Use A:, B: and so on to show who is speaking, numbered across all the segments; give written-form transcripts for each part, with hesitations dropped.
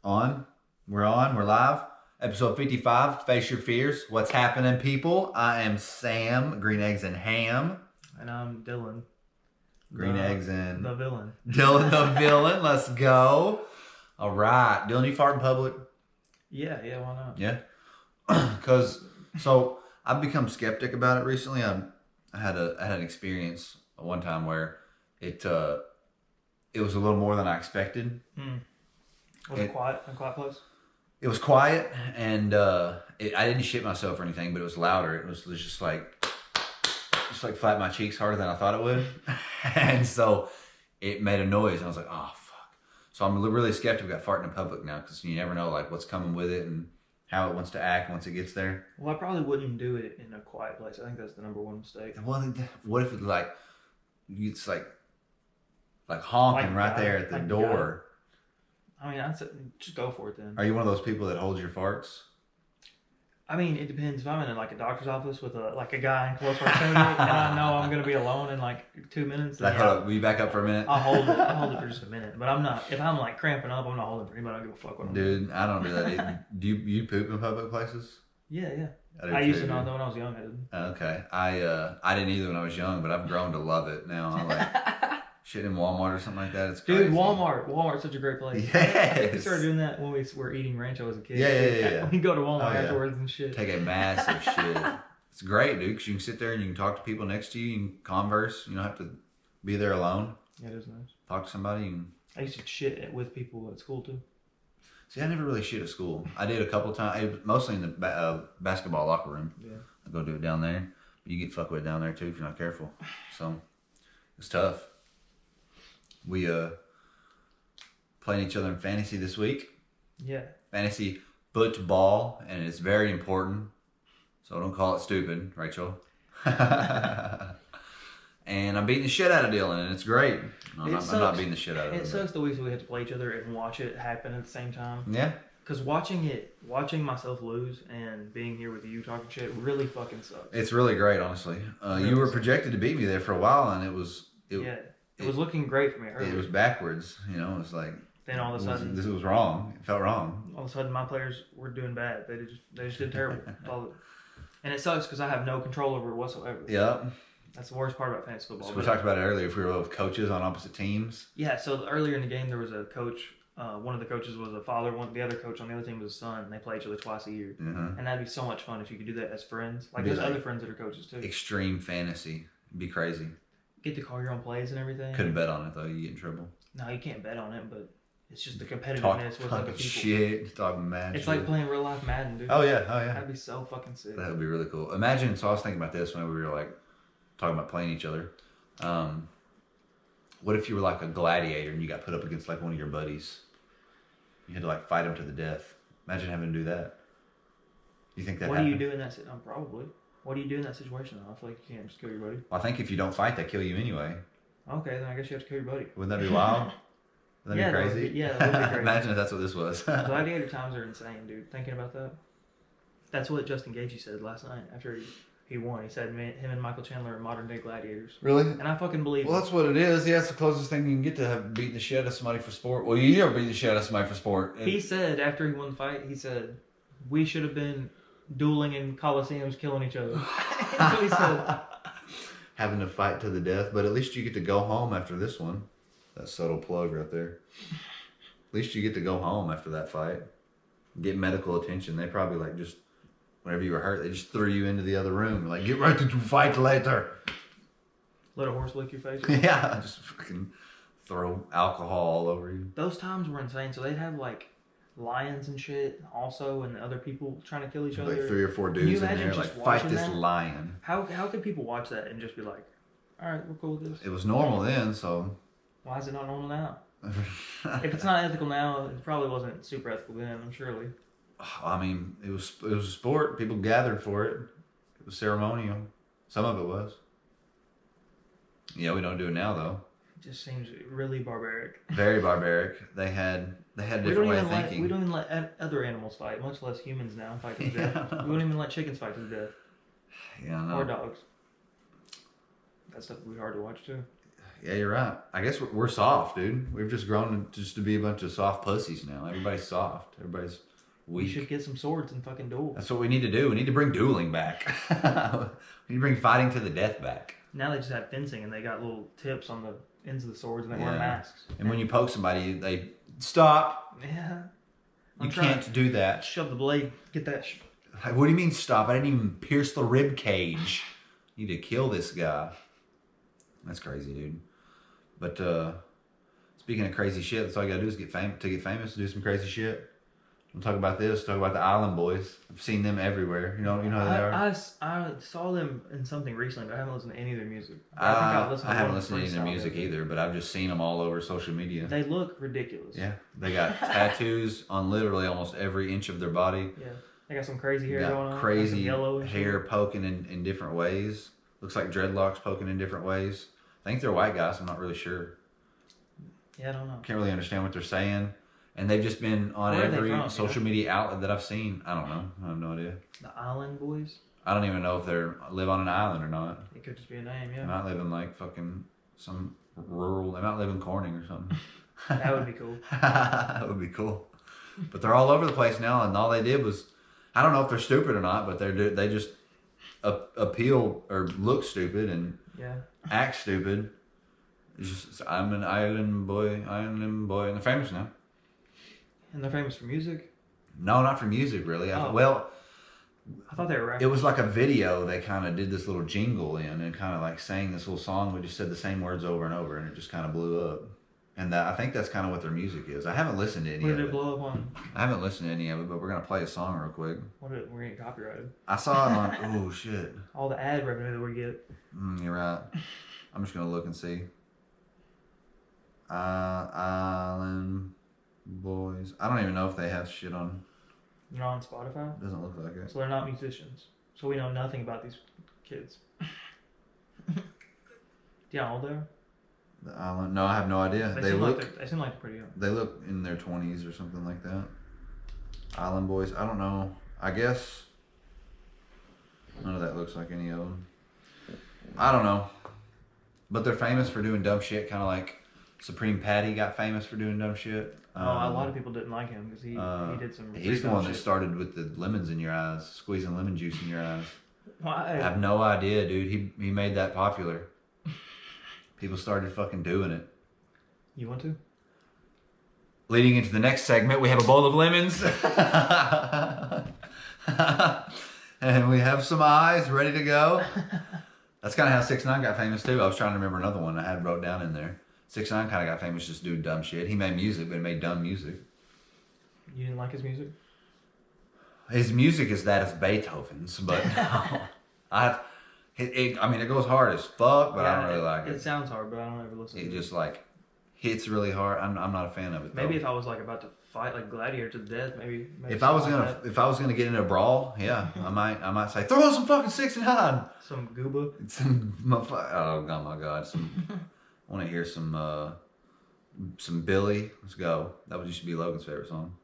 A: On. We're on. We're live. Episode 55, Face Your Fears. What's happening, people? I am Sam, Green Eggs and Ham.
B: And I'm Dylan.
A: Green Eggs and...
B: The villain.
A: Dylan the villain. Let's go. All right. Dylan, you fart in public?
B: Yeah, why not?
A: Yeah. Because, I've become skeptic about it recently. I had an experience one time where it was a little more than I expected.
B: Was it quiet? A quiet place?
A: It was quiet, and I didn't shit myself or anything, but it was louder. It was just like flap my cheeks harder than I thought it would. And so it made a noise, and I was like, oh, fuck. So I'm really skeptical about farting in public now, because you never know like what's coming with it and how it wants to act once it gets there.
B: Well, I probably wouldn't do it in a quiet place. I think that's the number one mistake.
A: Well, what if it's like honking right there at the door?
B: I mean, I'd say just go for it then.
A: Are you one of those people that holds your farts?
B: I mean, it depends. If I'm in a doctor's office with a guy in close proximity and I know I'm going to be alone in 2 minutes.
A: Hold up. Will you back up for a minute?
B: I'll hold it for just a minute. But I'm not, if I'm cramping up, I'm not holding it for anybody. I don't give a fuck what I'm doing.
A: Dude, I don't do that either. Do you poop in public places?
B: Yeah.
A: I
B: used to not though when I was young. I didn't.
A: Okay. I didn't either when I was young, but I've grown to love it now. I like shit in Walmart or something like that. It's crazy.
B: Dude, Walmart's such a great place.
A: Yes.
B: We started doing that when we were eating Rancho as a kid.
A: Yeah.
B: We go to Walmart afterwards and shit.
A: Take a massive shit. It's great, dude, because you can sit there and you can talk to people next to you. You can converse. You don't have to be there alone.
B: Yeah, it is nice.
A: Talk to somebody.
B: I used to shit with people at school too.
A: See, I never really shit at school. I did a couple times, mostly in the basketball locker room.
B: Yeah.
A: I go do it down there. But you get fucked with down there too if you're not careful. So it's tough. We playing each other in fantasy this week.
B: Yeah.
A: Fantasy football, and it's very important. So don't call it stupid, Rachel. And I'm beating the shit out of Dylan, and it's great. I'm not beating the shit out of him.
B: It sucks the weeks we have to play each other and watch it happen at the same time.
A: Yeah.
B: Because watching myself lose and being here with you talking shit really fucking sucks.
A: It's really great, honestly. You were projected to beat me there for a while, and it was
B: looking great for me earlier.
A: It was backwards, It was like
B: then all of a sudden
A: this was wrong. It felt wrong.
B: All of a sudden, my players were doing bad. They just did terrible. And it sucks because I have no control over it whatsoever.
A: Yep.
B: That's the worst part about fantasy football.
A: So we talked about it earlier. If we were both coaches on opposite teams.
B: Yeah. So earlier in the game, there was a coach. One of the coaches was a father. The other coach on the other team was a son. And they play each other twice a year. Mm-hmm. And that'd be so much fun if you could do that as friends. There's other friends that are coaches too.
A: Extreme fantasy. It'd be crazy.
B: Get to call your own plays and everything.
A: Couldn't bet on it though. You get in trouble.
B: No, you can't bet on it, but it's just the competitiveness with other people.
A: Shit, talking match.
B: It's like playing real life Madden, dude.
A: Oh yeah.
B: That'd be so fucking sick.
A: That would be really cool. Imagine. So I was thinking about this when we were talking about playing each other. What if you were like a gladiator and you got put up against one of your buddies? You had to fight him to the death. Imagine having to do that. You think that?
B: What do you do in that situation? Probably. What do you do in that situation? I feel like you can't just kill your buddy.
A: Well, I think if you don't fight, they kill you anyway.
B: Okay, then I guess you have to kill your buddy.
A: Wouldn't that be wild? Would that be crazy?
B: That would be crazy.
A: Imagine if that's what this was.
B: Gladiator times are insane, dude. Thinking about that. That's what Justin Gaethje said last night after he won. He said him and Michael Chandler are modern day gladiators.
A: Really?
B: And I fucking believe
A: Well, that's what it is. Yeah, it's the closest thing you can get to have beating the shit out of somebody for sport. Well, you never beat the shit out of somebody for sport.
B: He said after he won the fight, he said, we should have been dueling in coliseums, killing each other. That's what he said.
A: Having to fight to the death, but at least you get to go home after this one. That subtle plug right there. At least you get to go home after that fight. Get medical attention. They probably just whenever you were hurt, they just threw you into the other room. Get ready to fight later.
B: Let a horse lick your face.
A: Yeah, just fucking throw alcohol all over you.
B: Those times were insane. So they'd have lions and shit also, and other people trying to kill each other.
A: 3 or 4 dudes in there fight this lion.
B: How could people watch that and just be like, all right, we're cool with this?
A: It was normal then, so
B: why is it not normal now? If it's not ethical now, it probably wasn't super ethical then, I'm surely.
A: I mean, it was a sport. People gathered for it. It was ceremonial. Some of it was. Yeah, we don't do it now though.
B: It just seems really barbaric.
A: Very barbaric. They had a different way of thinking.
B: We don't even let other animals fight, much less humans now fight to the death. We don't even let chickens fight to the death.
A: Yeah, I know.
B: Or dogs. That stuff would be hard to watch too.
A: Yeah, you're right. I guess we're soft, dude. We've just grown just to be a bunch of soft pussies now. Everybody's soft. Everybody's weak.
B: We should get some swords and fucking duel.
A: That's what we need to do. We need to bring dueling back. We need to bring fighting to the death back.
B: Now they just have fencing and they got little tips on the ends of the swords and they wear masks.
A: And when you poke somebody, they stop.
B: Yeah.
A: You can't do that.
B: Shove the blade. Get that.
A: What do you mean stop? I didn't even pierce the rib cage. You need to kill this guy. That's crazy, dude. But speaking of crazy shit, that's all you gotta do is get famous, do some crazy shit. We'll talk about this. Talk about the Island Boys. I've seen them everywhere. You know how they are.
B: I saw them in something recently, but I haven't listened to any of their music.
A: I haven't listened to any of their music either, but I've just seen them all over social media.
B: They look ridiculous.
A: Yeah, they got tattoos on literally almost every inch of their body.
B: Yeah, they got some crazy hair going on.
A: Crazy
B: yellow
A: hair poking in different ways. Looks like dreadlocks poking in different ways. I think they're white guys. I'm not really sure.
B: Yeah, I don't know.
A: Can't really understand what they're saying. And they've just been on every social media outlet that I've seen. I don't know. I have no idea.
B: The Island Boys?
A: I don't even know if they live on an island or not.
B: It could just be a name, yeah.
A: They might live in like fucking some rural. They might live in Corning or something.
B: That would be cool.
A: That would be cool. But they're all over the place now, and all they did was, I don't know if they're stupid or not, but they just appeal or look stupid and act stupid. It's just, I'm an island boy, and they're famous now.
B: And they're famous for music?
A: No, not for music, really.
B: Oh.
A: Well,
B: I thought they were rappers.
A: It was like a video. They kind of did this little jingle in and kind of like sang this little song. We just said the same words over and over, and it just kind of blew up. And I think that's kind of what their music is. I haven't listened to any of it.
B: What did it blow up on?
A: I haven't listened to any of it, but we're going to play a song real quick.
B: We're going to get copyrighted.
A: I saw it on... Oh, shit.
B: All the ad revenue that we get.
A: You're right. I'm just going to look and see. Island Boys. I don't even know if they have shit on...
B: You're on Spotify?
A: Doesn't look like it.
B: So they're not musicians. So we know nothing about these kids. Do you know how old they are?
A: The Island... No, I have no idea.
B: They seem like they're pretty young.
A: They look in their 20s or something like that. Island Boys. I don't know. I guess... None of that looks like any of them. I don't know. But they're famous for doing dumb shit, kind of like Supreme Patty got famous for doing dumb shit.
B: A lot of people didn't like him because he did some.
A: He's the one that started with the lemons in your eyes, squeezing lemon juice in your eyes.
B: Why?
A: I have no idea, dude. He made that popular. People started fucking doing it.
B: You want to?
A: Leading into the next segment, we have a bowl of lemons. And we have some eyes ready to go. That's kind of how 6ix9ine got famous too. I was trying to remember another one I had wrote down in there. 6ix9ine kind of got famous just doing dumb shit. He made music, but he made dumb music.
B: You didn't like his music?
A: His music is that of Beethoven's, but I mean, it goes hard as fuck, but I don't really like it.
B: It sounds hard, but I don't ever listen to it.
A: It just like hits really hard. I'm not a fan of it.
B: Maybe if I was like about to fight like gladiator to the death, maybe
A: if I was gonna get in a brawl, yeah, I might say throw some fucking 6ix9ine.
B: Some gooba.
A: Oh my god. I want to hear some Billy. Let's go. That used to be Logan's favorite song.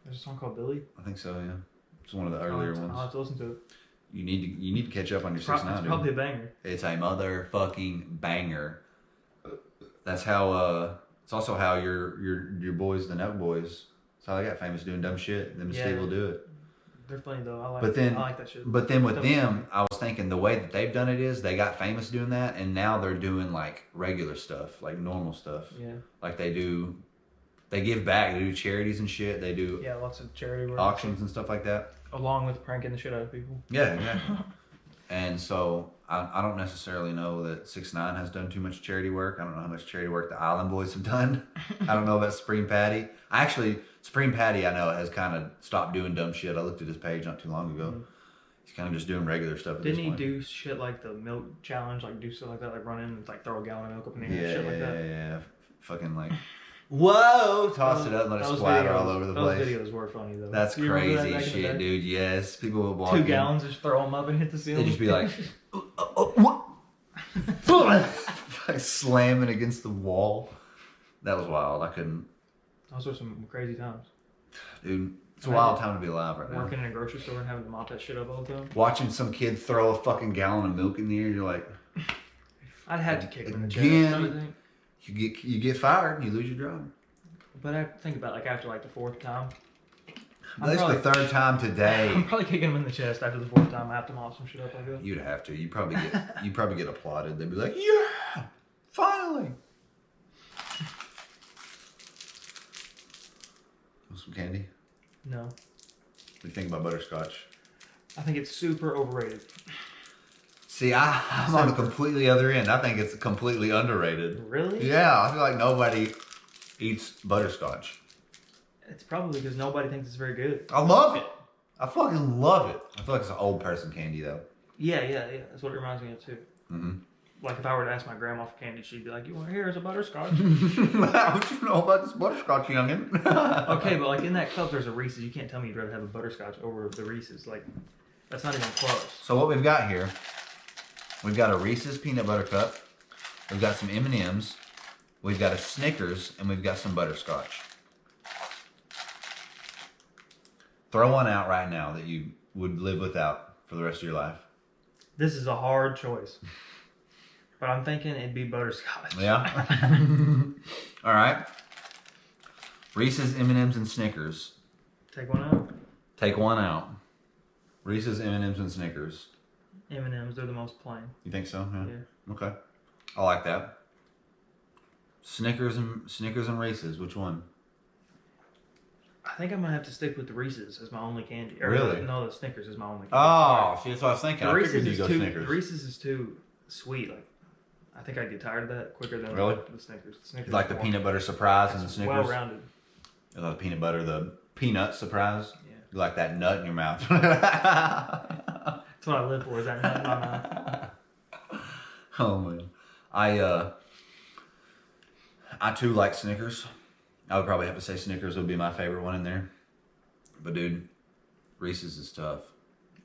B: There's a song called Billy?
A: I think so, yeah. It's one of the earlier ones.
B: I'll have to listen to it.
A: You need to catch up on your 6ix9ine.
B: It's probably a banger.
A: It's a motherfucking banger. That's how it's also how your boys, the Note Boys, that's how they got famous doing dumb shit. Them and Steve will do it.
B: They're funny though. I like that shit.
A: But then with them, I was thinking the way that they've done it is they got famous doing that, and now they're doing like regular stuff, like normal stuff.
B: Yeah.
A: Like they give back. They do charities and shit. They do
B: lots of charity work,
A: auctions and stuff like that.
B: Along with pranking the shit out of people.
A: Yeah, exactly. And so I don't necessarily know that 6ix9ine has done too much charity work. I don't know how much charity work the Island Boys have done. I don't know about Supreme Patty. Supreme Patty, I know, has kind of stopped doing dumb shit. I looked at his page not too long ago. Mm-hmm. He's kind of just doing regular stuff at this point.
B: Didn't he do shit like the milk challenge, like do stuff like that, like run in and like throw a gallon of milk up in the air, shit like that?
A: Yeah. Fucking like, whoa, toss it up and let it splatter all over the place.
B: Those videos were funny though.
A: That's crazy shit, dude. Yes, people would walk
B: 2 gallons, just throw them up and hit the ceiling.
A: They'd just be like, what? Slamming against the wall. That was wild. I couldn't.
B: Those were some crazy times.
A: Dude, it's a wild time to be alive right now.
B: Working in a grocery store and having to mop that shit up all the time.
A: Watching some kid throw a fucking gallon of milk in the air, you're like,
B: I'd have to kick him in the chest.
A: Again, you get fired, you lose your job.
B: But I think about like after like the fourth time.
A: At least the third time today.
B: I'm probably kicking him in the chest after the fourth time. I have to mop some shit up like that.
A: You'd have to. You probably get applauded. They'd be like, "Yeah, finally." Want some candy?
B: No.
A: What do you think about butterscotch?
B: I think it's super overrated.
A: See, I'm on the completely other end. I think it's completely underrated.
B: Really?
A: Yeah, I feel like nobody eats butterscotch.
B: It's probably because nobody thinks it's very good.
A: I love it. I fucking love it. I feel like it's an old person candy, though.
B: Yeah. That's what it reminds me of, too. Mm-hmm. Like, if I were to ask my grandma for candy, she'd be like, "You want here's a butterscotch?"
A: What you know about this butterscotch, youngin?
B: Okay, but like in that cup, there's a Reese's. You can't tell me you'd rather have a butterscotch over the Reese's. Like, that's not even close.
A: So what we've got here, we've got a Reese's peanut butter cup. We've got some M&Ms. We've got a Snickers, and we've got some butterscotch. Throw one out right now that you would live without for the rest of your life.
B: This is a hard choice. But I'm thinking it'd be butterscotch.
A: Yeah? All right. Reese's, M&Ms, and Snickers.
B: Take one out?
A: Take one out. Reese's, M&Ms, and Snickers.
B: M&Ms, they're the most plain.
A: You think so?
B: Yeah.
A: Okay. I like that. Snickers and Reese's, which one?
B: I think I'm going to have to stick with the Reese's as my only candy. Or
A: really?
B: No, the Snickers is my only candy.
A: Oh, see, that's what I was thinking.
B: The
A: I figured you'd go Snickers.
B: The Reese's is too sweet. Like, I think I'd get tired of that quicker than
A: really?
B: The Snickers. The Snickers
A: like the peanut butter surprise and the Snickers?
B: Well-rounded.
A: The peanut butter, the peanut surprise?
B: Yeah.
A: You like that nut in your mouth.
B: That's what I live for, is that nut in my mouth.
A: Oh, man. I too like Snickers. I would probably have to say Snickers would be my favorite one in there. But, dude, Reese's is tough.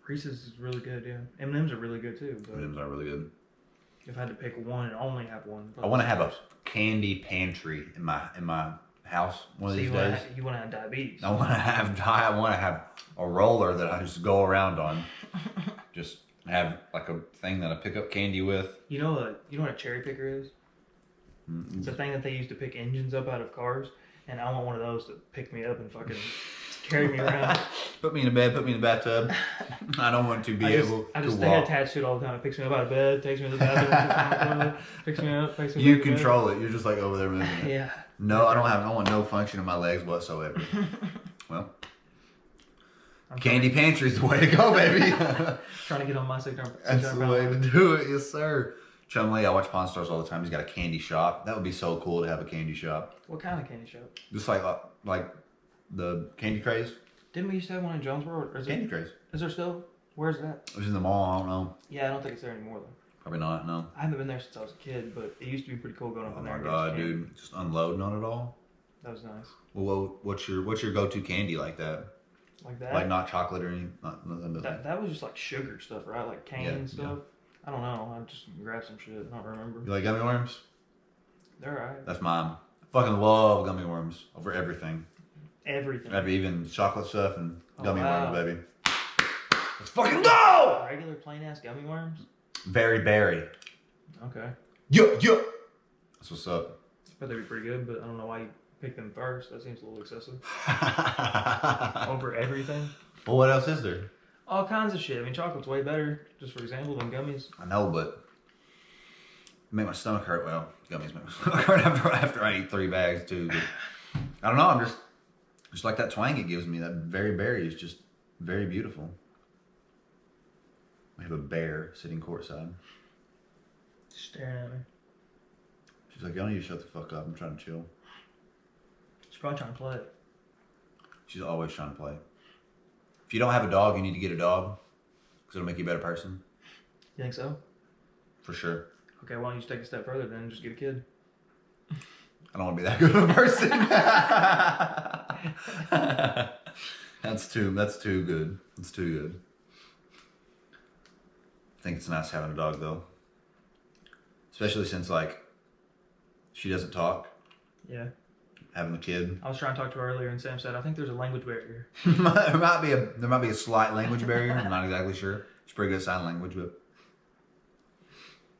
B: Reese's is really good, yeah. M&M's are really good, too. But
A: M&M's are really good.
B: if I had to pick one and only have one.
A: I want to have a candy pantry in my house one of these days.
B: You want to have diabetes.
A: I want to have a roller that I just go around on. Just have like a thing that I pick up candy with.
B: You know what a cherry picker is? Mm-hmm. It's a thing that they use to pick engines up out of cars, and I want one of those to pick me up and fucking carry me around.
A: Put me in a bed, put me in the bathtub. I don't want to be able to walk.
B: Stay attached to it all the time. It picks me up out of bed, takes me to the bathroom, picks me up, takes me
A: You control it. You're just like over there moving it.
B: Yeah.
A: No, I want no function in my legs whatsoever. Well, candy pantry's the way to go, baby.
B: Trying to get on my 600
A: That's the way to do it, yes sir. Chumley, I watch Pawn Stars all the time. He's got a candy shop. That would be so cool to have a candy shop.
B: What kind of candy shop?
A: Just like the Candy Craze.
B: Didn't we used to have one in Jonesboro?
A: Candy Craze.
B: Is there still? Where's that?
A: It was in the mall. I don't know.
B: Yeah, I don't think it's there anymore though.
A: Probably not. No.
B: I haven't been there since I was a kid, but it used to be pretty cool going up in there.
A: Oh my god, dude! Just unloading on it all.
B: That was nice.
A: Well, what's your go-to candy like that?
B: Like that?
A: Like not chocolate or anything? Nothing.
B: That was just like sugar stuff, right? Like cane stuff. Yeah. I don't know. I just grabbed some shit. I don't remember.
A: You like gummy worms?
B: They're alright.
A: That's mine. I fucking love gummy worms over everything.
B: Everything.
A: Even chocolate stuff and gummy worms, baby. Let's fucking go!
B: Regular plain ass gummy worms?
A: Very berry.
B: Okay.
A: Yeah. That's what's up.
B: I bet they'd be pretty good, but I don't know why you picked them first. That seems a little excessive. Over everything?
A: Well, what else is there?
B: All kinds of shit. I mean, chocolate's way better, just for example, than gummies.
A: I know, but it make my stomach hurt. Well, gummies make my stomach hurt after I eat 3 bags too. But I don't know. I'm just like that twang it gives me. That very berry is just very beautiful. We have a bear sitting courtside.
B: Staring at me.
A: She's like, y'all need to shut the fuck up. I'm trying to chill.
B: She's probably trying to play.
A: She's always trying to play. If you don't have a dog, you need to get a dog. Because it'll make you a better person.
B: You think so?
A: For sure.
B: Okay, why don't you just take a step further then and just get a kid?
A: I don't want to be that good of a person. That's too good. That's too good. I think it's nice having a dog though. Especially since like she doesn't talk.
B: Yeah.
A: Having a kid.
B: I was trying to talk to her earlier and Sam said, I think there's a language barrier.
A: there might be a slight language barrier. I'm not exactly sure. She's pretty good at sign language, but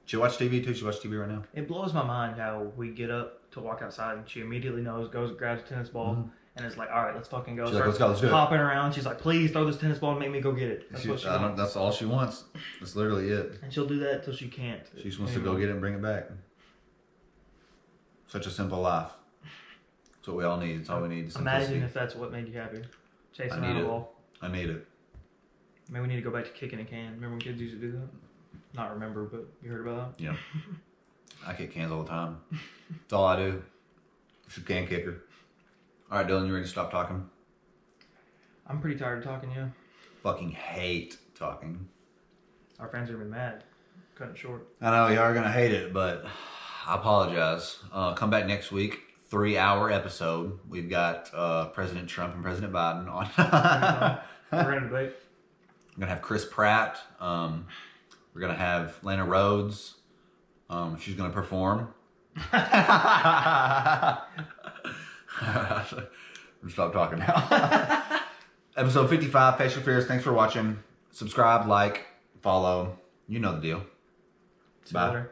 A: She watch TV too? She watch TV right now?
B: It blows my mind how we get up to walk outside and she immediately knows, goes, grabs a tennis ball, and it's like, all right, let's fucking go.
A: She's like, let's go, let's do it.
B: Hopping around. She's like, please throw this tennis ball and make me go get it. That's what she wants.
A: That's all she wants. That's literally it.
B: And she'll do that until she can't.
A: She just wants to go get it and bring it back. Such a simple life. That's what we all need. It's all we need.
B: Imagine if that's what made you happy. Chasing out a ball.
A: I need it.
B: Maybe we need to go back to kicking a can. Remember when kids used to do that? Not remember, but you heard about that?
A: Yeah. I kick cans all the time. That's all I do. Just a can kicker. All right, Dylan, you ready to stop talking?
B: I'm pretty tired of talking, yeah.
A: Fucking hate talking.
B: Our fans are going to be mad. Cut it short.
A: I know, you are going to hate it, but I apologize. Come back next week. 3-hour episode. We've got President Trump and President Biden on.
B: We're going to debate.
A: We're going to have Chris Pratt. We're going to have Lana Rhodes. She's going to perform. Stop talking now. Episode 55, Facial Fears. Thanks for watching. Subscribe, like, follow. You know the deal. Bye.